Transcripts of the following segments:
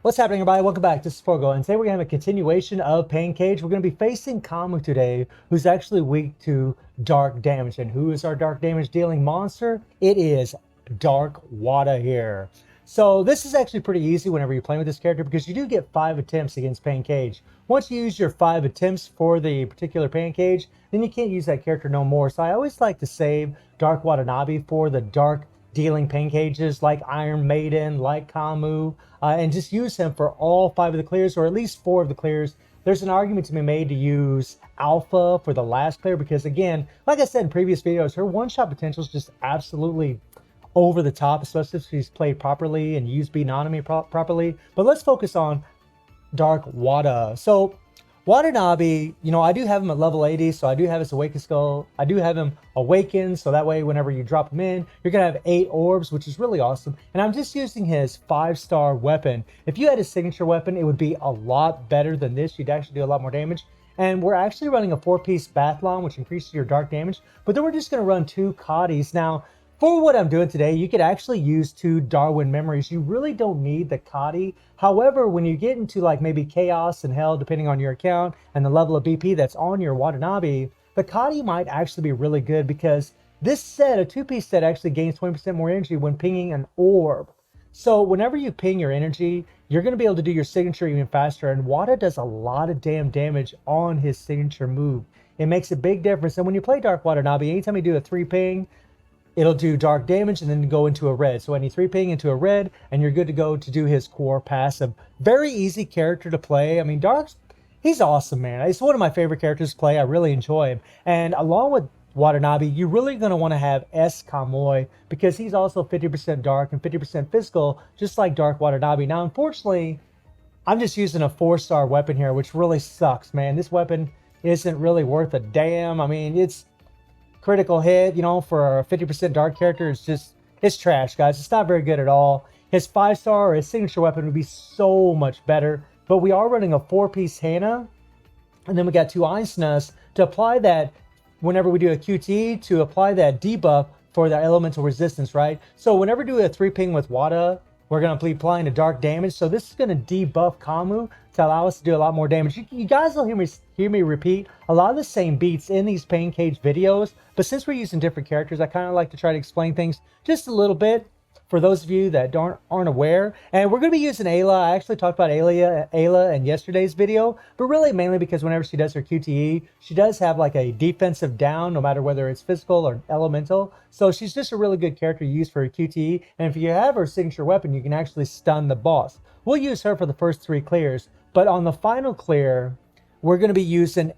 What's happening, everybody? Welcome back. This is Forgo, and today we're going to have a continuation of Pain Cage. We're going to be facing Camu today, who's actually weak to dark damage. And who is our dark damage dealing monster? It is Dark Wada here. So this is actually pretty easy whenever you're playing with this character because you do get 5 attempts against Pain Cage. Once you use your 5 attempts for the particular Pain Cage, then you can't use that character no more. So I always like to save Dark Watanabe for the dark dealing Pain Cages like Iron Maiden, like Camu, and just use him for all 5 of the clears, or at least 4 of the clears. There's an argument to be made to use Alpha for the last clear because, again, like I said in previous videos, her one-shot potential is just absolutely over the top, especially if she's played properly and used Beanonomy properly. But let's focus on Dark Wada. So Watanabe, I do have him at level 80, so I do have his Awakened Skull. I do have him awakened, so that way whenever you drop him in, you're going to have 8 orbs, which is really awesome. And I'm just using his 5-star weapon. If you had his signature weapon, it would be a lot better than this. You'd actually do a lot more damage. And we're actually running a 4-piece Bathlon, which increases your dark damage. But then we're just going to run 2 Coddies. Now, for what I'm doing today, you could actually use 2 Darwin memories. You really don't need the Coddy. However, when you get into like maybe Chaos and Hell, depending on your account and the level of BP that's on your Watanabe, the Coddy might actually be really good because this set, a 2-piece set, actually gains 20% more energy when pinging an orb. So whenever you ping your energy, you're going to be able to do your signature even faster. And Wada does a lot of damn damage on his signature move. It makes a big difference. And when you play Dark Watanabe, anytime you do a 3-ping, it'll do dark damage and then go into a red. So any 3-ping into a red, and you're good to go to do his core passive. Very easy character to play. I mean, he's awesome, man. It's one of my favorite characters to play. I really enjoy him. And along with Watanabe, you're really going to want to have Camu because he's also 50% dark and 50% physical, just like Dark Watanabe. Now, unfortunately, I'm just using a 4-star weapon here, which really sucks, man. This weapon isn't really worth a damn. I mean, it's critical hit, for a 50% dark character. It's trash, guys. It's not very good at all. His 5-star or his signature weapon would be so much better, but we are running a 4-piece Hana, and then we got 2 Einsnas to apply that whenever we do a QTE, to apply that debuff for the elemental resistance, right? So whenever we do a 3-ping with Wada, we're going to be applying the dark damage. So this is going to debuff Camu to allow us to do a lot more damage. You guys will hear me repeat a lot of the same beats in these Pain Cage videos. But since we're using different characters, I kind of like to try to explain things just a little bit for those of you that aren't aware. And we're going to be using Ayla. I actually talked about Ayla in yesterday's video, but really mainly because whenever she does her QTE, she does have like a defensive down, no matter whether it's physical or elemental. So she's just a really good character to use for a QTE. And if you have her signature weapon, you can actually stun the boss. We'll use her for the first 3 clears, but on the final clear, we're going to be using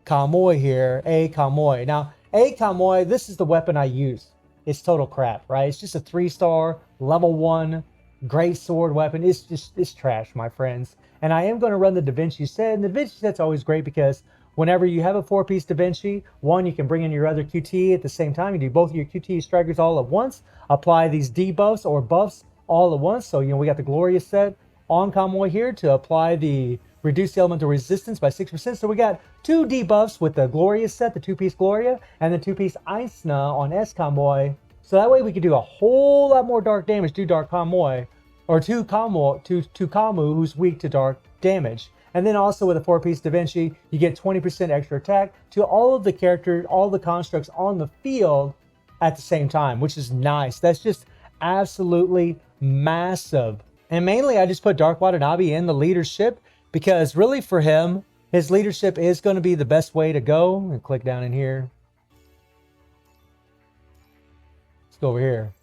Camu here, Camu. Now, Camu, this is the weapon I use. It's total crap, right? It's just a 3-star, level 1, great sword weapon. It's trash, my friends. And I am going to run the Da Vinci set. And the Da Vinci set's always great because whenever you have a 4-piece Da Vinci, one, you can bring in your other QT at the same time. You do both of your QT strikers all at once. Apply these debuffs or buffs all at once. So, we got the Glorious set on Camu here to apply the reduce the elemental resistance by 6%. So we got 2 debuffs with the Glorious set, the 2-piece Gloria, and the 2-piece Einsna on Camu. So that way we could do a whole lot more dark damage to Dark Camu, or to Camu, who's weak to dark damage. And then also with a 4-piece Da Vinci, you get 20% extra attack to all of the characters, all the constructs on the field at the same time, which is nice. That's just absolutely massive. And mainly I just put Dark Watanabe in the leadership because really for him, his leadership is going to be the best way to go. And click down in here. Let's go over here.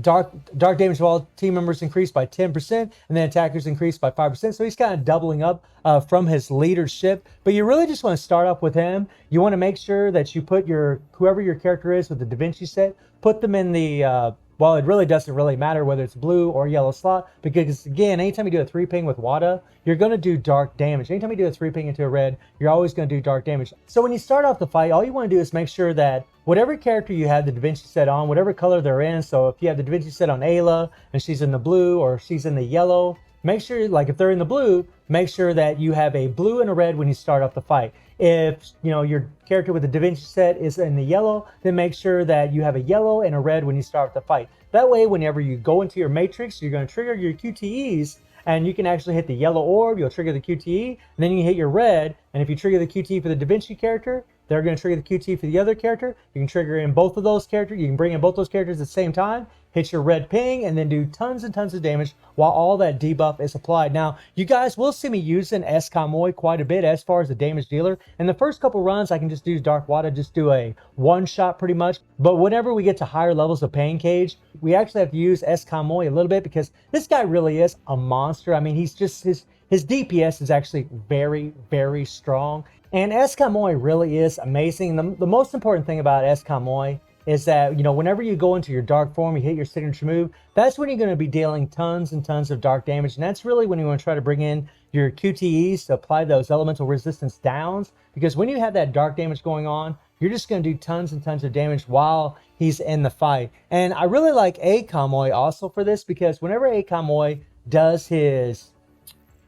Dark damage to all team members increased by 10%, and then attackers increased by 5%. So he's kind of doubling up from his leadership. But you really just want to start off with him. You want to make sure that you put whoever your character is with the Da Vinci set, put them in the well, it really doesn't really matter whether it's blue or yellow slot, because again, anytime you do a 3-ping with Wada, you're going to do dark damage. Anytime you do a 3-ping into a red, you're always going to do dark damage. So when you start off the fight, all you want to do is make sure that whatever character you have the Da Vinci set on, whatever color they're in, so if you have the Da Vinci set on Ayla and she's in the blue or she's in the yellow, make sure, like if they're in the blue, make sure that you have a blue and a red when you start off the fight. If your character with the Da Vinci set is in the yellow, then make sure that you have a yellow and a red when you start the fight. That way, whenever you go into your matrix, you're going to trigger your QTEs, and you can actually hit the yellow orb, you'll trigger the QTE, and then you can hit your red, and if you trigger the QTE for the Da Vinci character, they're going to trigger the QTE for the other character. You can trigger in both of those characters. You can bring in both those characters at the same time, hit your red ping, and then do tons and tons of damage while all that debuff is applied. Now, you guys will see me using Camu quite a bit as far as the damage dealer. In the first couple runs, I can just do Dark Wada, just do a one-shot pretty much. But whenever we get to higher levels of Pain Cage, we actually have to use Camu a little bit because this guy really is a monster. I mean, he's just, his DPS is actually very, very strong. And Camu really is amazing. The most important thing about Camu is that, whenever you go into your dark form, you hit your signature move, that's when you're going to be dealing tons and tons of dark damage. And that's really when you want to try to bring in your QTEs to apply those elemental resistance downs. Because when you have that dark damage going on, you're just going to do tons and tons of damage while he's in the fight. And I really like Camu also for this, because whenever Camu does his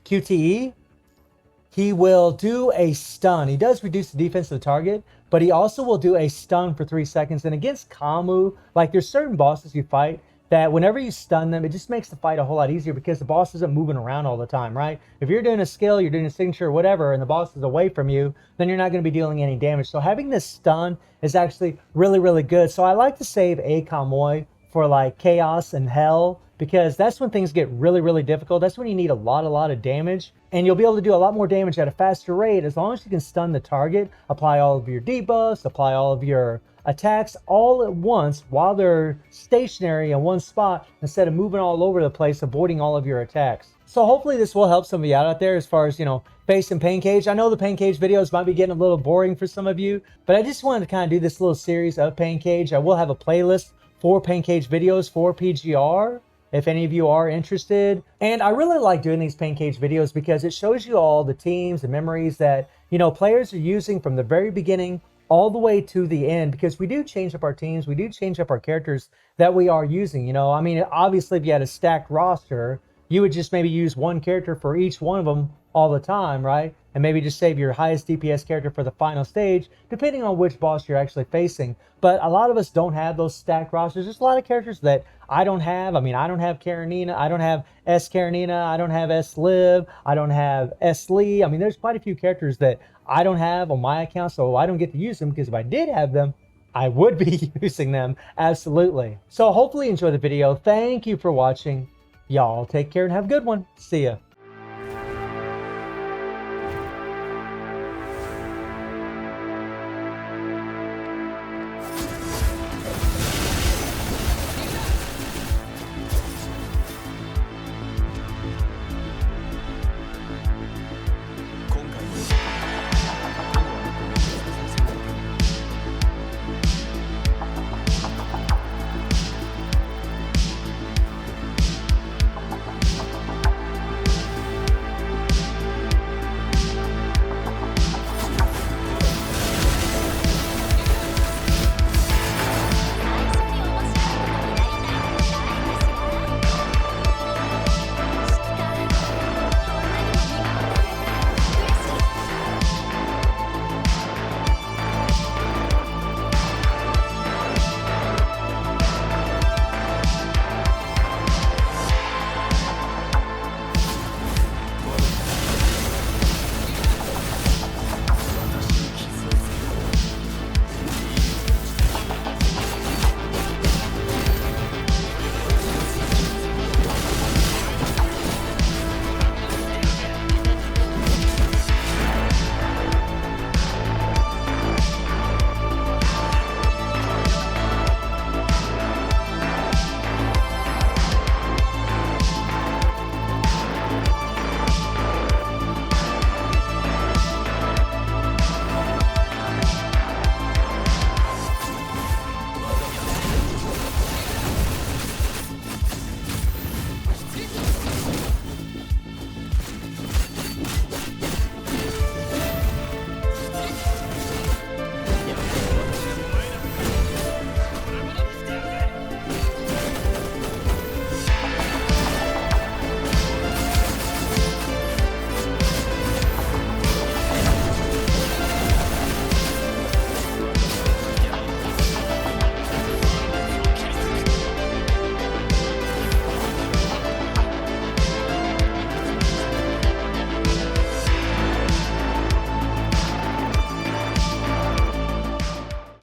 QTE, he will do a stun. He does reduce the defense of the target, but he also will do a stun for 3 seconds. And against Camu, like there's certain bosses you fight that whenever you stun them, it just makes the fight a whole lot easier because the boss isn't moving around all the time, right? If you're doing a skill, you're doing a signature or whatever, and the boss is away from you, then you're not going to be dealing any damage. So having this stun is actually really, really good. So I like to save Camu for like Chaos and Hell, because that's when things get really, really difficult. That's when you need a lot of damage, and you'll be able to do a lot more damage at a faster rate as long as you can stun the target, apply all of your debuffs, apply all of your attacks all at once while they're stationary in one spot instead of moving all over the place, avoiding all of your attacks. So hopefully this will help some of you out there as far as, facing Pain Cage. I know the Pain Cage videos might be getting a little boring for some of you, but I just wanted to kind of do this little series of Pain Cage. I will have a playlist for Pain Cage videos for PGR, if any of you are interested. And I really like doing these Pain Cage videos because it shows you all the teams and memories that, players are using from the very beginning all the way to the end, because we do change up our teams, we do change up our characters that we are using. I mean, obviously if you had a stacked roster, you would just maybe use one character for each one of them all the time, right? And maybe just save your highest DPS character for the final stage, depending on which boss you're actually facing. But a lot of us don't have those stacked rosters. There's a lot of characters that I don't have. I mean, I don't have Karenina, I don't have S Karenina, I don't have S Liv, I don't have S Lee. I mean, there's quite a few characters that I don't have on my account, so I don't get to use them, because if I did have them, I would be using them, absolutely. So hopefully you enjoyed the video. Thank you for watching. Y'all take care and have a good one. See ya.